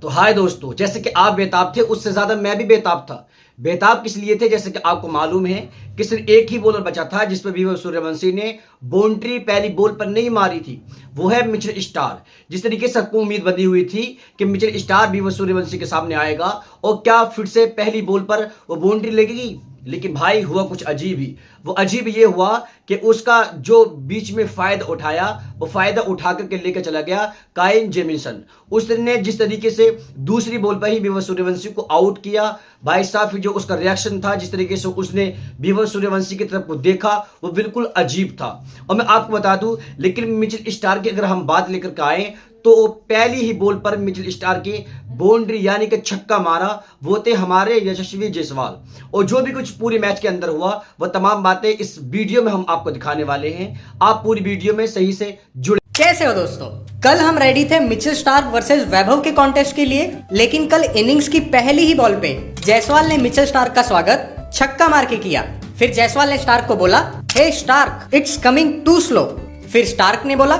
तो हाय दोस्तों, जैसे कि आप बेताब थे उससे ज्यादा मैं भी बेताब था। बेताब किस लिए थे, जैसे कि आपको मालूम है कि सिर्फ एक ही बॉलर बचा था जिस पर वैभव सूर्यवंशी ने बाउंड्री पहली बॉल पर नहीं मारी थी, वो है मिचेल स्टार। जिस तरीके से सबको उम्मीद बंधी हुई थी कि मिचेल स्टार वैभव सूर्यवंशी के सामने आएगा और क्या फिर से पहली बॉल पर वो बाउंड्री लगेगी, लेकिन भाई हुआ कुछ अजीब ही। वो अजीब ये हुआ कि उसका जो बीच में फायदा उठाया वो फायदा उठा करके लेकर चला गया काइन जेमिसन। उसने जिस तरीके से दूसरी बॉल पर ही वैभव सूर्यवंशी को आउट किया, भाई साहब जो उसका रिएक्शन था, जिस तरीके से उसने वैभव सूर्यवंशी की तरफ को देखा वो बिल्कुल अजीब था। और मैं आपको बता दूं, लेकिन मिचेल स्टार की अगर हम बात लेकर के आए तो पहली ही बॉल पर मिचेल स्टार की बाउंड्री यानी कि छक्का मारा, वो थे हमारे यशस्वी जायसवाल। और जो भी कुछ पूरी मैच के अंदर हुआ वो तमाम बातें इस वीडियो में हम आपको दिखाने वाले हैं। आप पूरी वीडियो में सही से जुड़े। कैसे हो दोस्तों? कल हम रेडी थे मिचेल स्टार्क वर्सेस वैभव के कॉन्टेस्ट के लिए, लेकिन कल इनिंग्स की पहली ही बॉल पे जायसवाल ने मिचेल स्टार्क का स्वागत छक्का मार के किया। फिर जायसवाल ने स्टार्क को बोला, hey Stark, it's coming too slow. फिर स्टार्क ने बोला,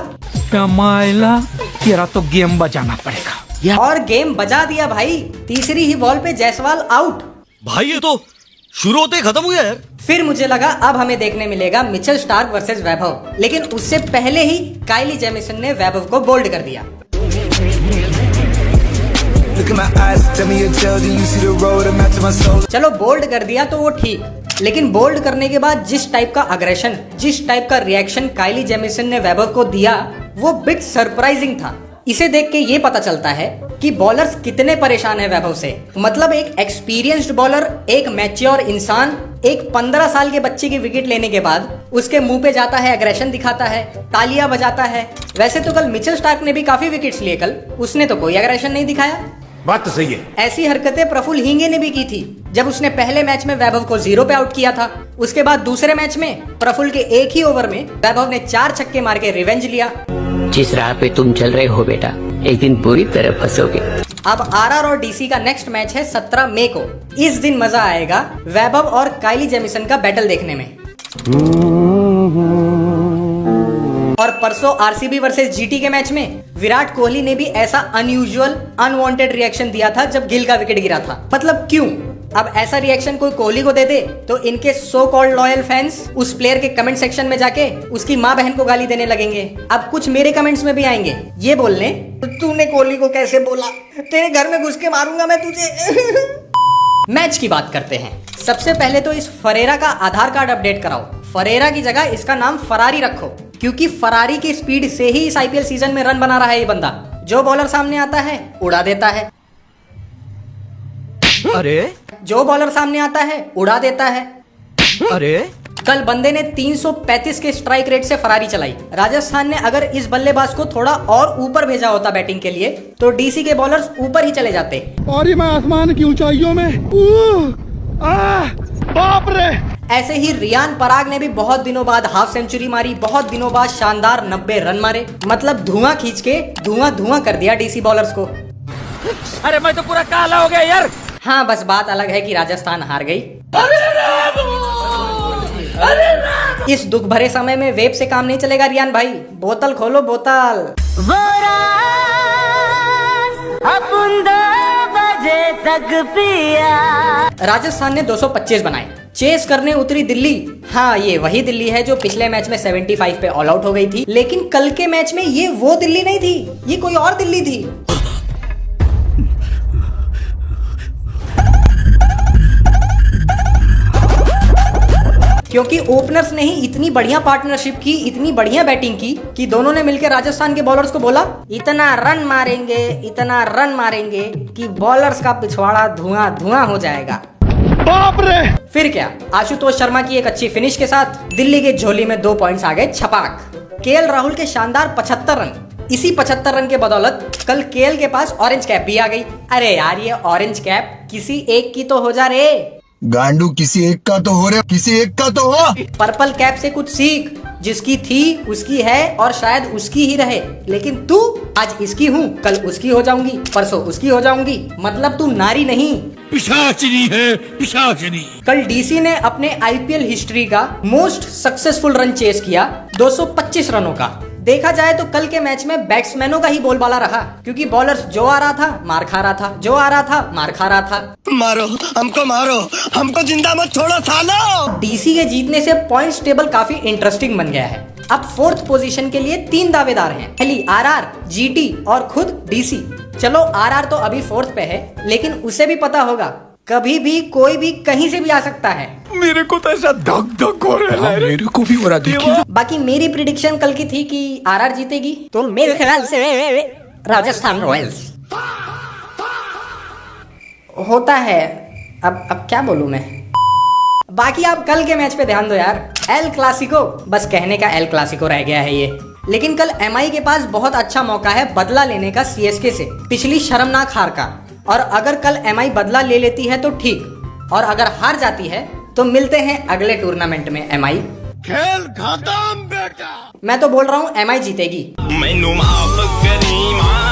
कमाइला, तेरा तो गेम बजाना पड़ेगा। और गेम बजा दिया भाई। तीसरी ही बॉल पे जायसवाल आउट। भाई ये तो शुरू होते ही खत्म हो गया यार। फिर मुझे लगा अब हमें देखने मिलेगा मिचेल स्टार्क वर्सेस वैभव, लेकिन उससे पहले ही काइली जेमिसन ने वैभव को बोल्ड कर दिया। चलो बोल्ड कर दिया तो वो ठीक, लेकिन बोल्ड करने के बाद जिस टाइप का अग्रेशन, जिस टाइप का रिएक्शन काइली जेमिसन ने वैभव को दिया वो बिग सरप्राइजिंग था। इसे देख के ये पता चलता है कि बॉलर्स कितने परेशान है वैभव से। मतलब एक एक्सपीरियंस्ड बॉलर, एक मैच्योर इंसान, एक 15 साल के बच्चे की विकेट लेने के बाद उसके मुंह पे जाता है, एग्रेशन दिखाता है, तालियां बजाता है। वैसे तो कल मिचेल स्टार्क ने भी काफी विकेट्स लिए कल, उसने तो कोई एग्रेशन नहीं दिखाया। बात तो सही है। ऐसी हरकतें प्रफुल्ल हींगे ने भी की थी जब उसने पहले मैच में वैभव को 0 पे आउट किया था। उसके बाद दूसरे मैच में प्रफुल्ल के एक ही ओवर में वैभव ने 4 छक्के मार के रिवेंज लिया। जिस राह पे तुम चल रहे हो बेटा, एक दिन बुरी तरह फंसोगे। अब आरआर और डीसी का नेक्स्ट मैच है 17 मई को। इस दिन मजा आएगा वैभव और काइली जेमिसन का बैटल देखने में। और परसों आरसीबी वर्सेस जीटी के मैच में विराट कोहली ने भी ऐसा अनयूजुअल, अनवांटेड रिएक्शन दिया था जब गिल का विकेट गिरा था। मतलब क्यों? अब ऐसा रिएक्शन कोई कोहली को दे दे तो इनके सो कॉल्ड लॉयल फैंस उस प्लेयर के कमेंट सेक्शन में जाके उसकी माँ बहन को गाली देने लगेंगे। अब कुछ मेरे कमेंट्स में भी आएंगे ये बोलने, तूने कोहली को कैसे बोला, तेरे घर में घुस के मारूंगा मैं तुझे। मैच की बात करते हैं। सबसे पहले तो इस फरेरा का आधार कार्ड अपडेट कराओ। फरेरा की जगह इसका नाम फरारी रखो, क्योंकि फरारी की स्पीड से ही इस आईपीएल सीजन में रन बना रहा है ये बंदा। जो बॉलर सामने आता है उड़ा देता है। अरे जो बॉलर सामने आता है उड़ा देता है। अरे कल बंदे ने 335 के स्ट्राइक रेट से फरारी चलाई। राजस्थान ने अगर इस बल्लेबाज को थोड़ा और ऊपर भेजा होता बैटिंग के लिए तो डीसी के बॉलर्स ऊपर ही चले जाते। और मैं आसमान की ऊंचाइयों में बाप रे। ऐसे ही रियान पराग ने भी बहुत दिनों बाद हाफ सेंचुरी मारी, बहुत दिनों बाद शानदार 90 रन मारे। मतलब धुआं खींच के धुआं कर दिया डीसी बॉलर्स को। अरे मैं तो पूरा काला हो गया यार। हाँ, बस बात अलग है कि राजस्थान हार गई। इस दुख भरे समय में वेब से काम नहीं चलेगा रियान भाई, बोतल खोलो बोतल। तक पिया। राजस्थान ने 225 बनाए। चेस करने उतरी दिल्ली। हाँ, ये वही दिल्ली है जो पिछले मैच में 75 पे ऑल आउट हो गई थी, लेकिन कल के मैच में ये वो दिल्ली नहीं थी, ये कोई और दिल्ली थी। क्योंकि ओपनर्स ने ही इतनी बढ़िया पार्टनरशिप की, इतनी बढ़िया बैटिंग की कि दोनों ने मिलकर राजस्थान के बॉलर्स को बोला, इतना रन मारेंगे कि बॉलर्स का पिछवाड़ा धुआं हो जाएगा। बाप रे। फिर क्या, आशुतोष शर्मा की एक अच्छी फिनिश के साथ दिल्ली के झोली में 2 पॉइंट्स आ गए छपाक। केएल राहुल के शानदार 75 रन। इसी 75 रन के बदौलत कल केएल के पास ऑरेंज कैप भी आ गई। अरे यार, ये ऑरेंज कैप किसी एक की तो हो जा रे। गांडू किसी एक का तो हो रहा, किसी एक का तो हो। पर्पल कैप से कुछ सीख, जिसकी थी उसकी है और शायद उसकी ही रहे, लेकिन तू आज इसकी हूँ, कल उसकी हो जाऊंगी, परसों उसकी हो जाऊंगी। मतलब तू नारी नहीं, पिशाचिनी है, पिशाचिनी। कल डीसी ने अपने आईपीएल हिस्ट्री का मोस्ट सक्सेसफुल रन चेस किया 225 रनों का। देखा जाए तो कल के मैच में बैट्समैनों का ही बोलबाला रहा, क्योंकि बॉलर्स जो आ रहा था मार खा रहा था, जो आ रहा था मार खा रहा था। मारो, हमको जिंदा मत छोड़ो सालो। डीसी के जीतने से पॉइंट्स टेबल काफी इंटरेस्टिंग बन गया है। अब फोर्थ पोजीशन के लिए 3 दावेदार हैं, पहली आरआर, जीटी और खुद डीसी। चलो आरआर तो अभी फोर्थ पे है, लेकिन उसे भी पता होगा कभी भी कोई भी कहीं से भी आ सकता है। मेरे को तो ऐसा धक धक हो रहा है, मेरे को भी हो रहा देखिए। बाकी मेरी प्रिडिक्शन कल की थी कि आरआर जीतेगी, तो मेरे ख्याल से राजस्थान रॉयल्स होता है। अब क्या बोलूं मैं। बाकी आप कल के मैच पे ध्यान दो यार, एल क्लासिको, बस कहने का एल क्लासिको रह गया है ये। लेकिन कल एमआई के पास बहुत अच्छा मौका है बदला लेने का सीएसके से, पिछली शर्मनाक हार का। और अगर कल एमआई बदला ले लेती है तो ठीक, और अगर हार जाती है तो मिलते हैं अगले टूर्नामेंट में एमआई। खेल खत्म बेटा। मैं तो बोल रहा हूँ एमआई जीतेगी। मैनू माफ करी मां।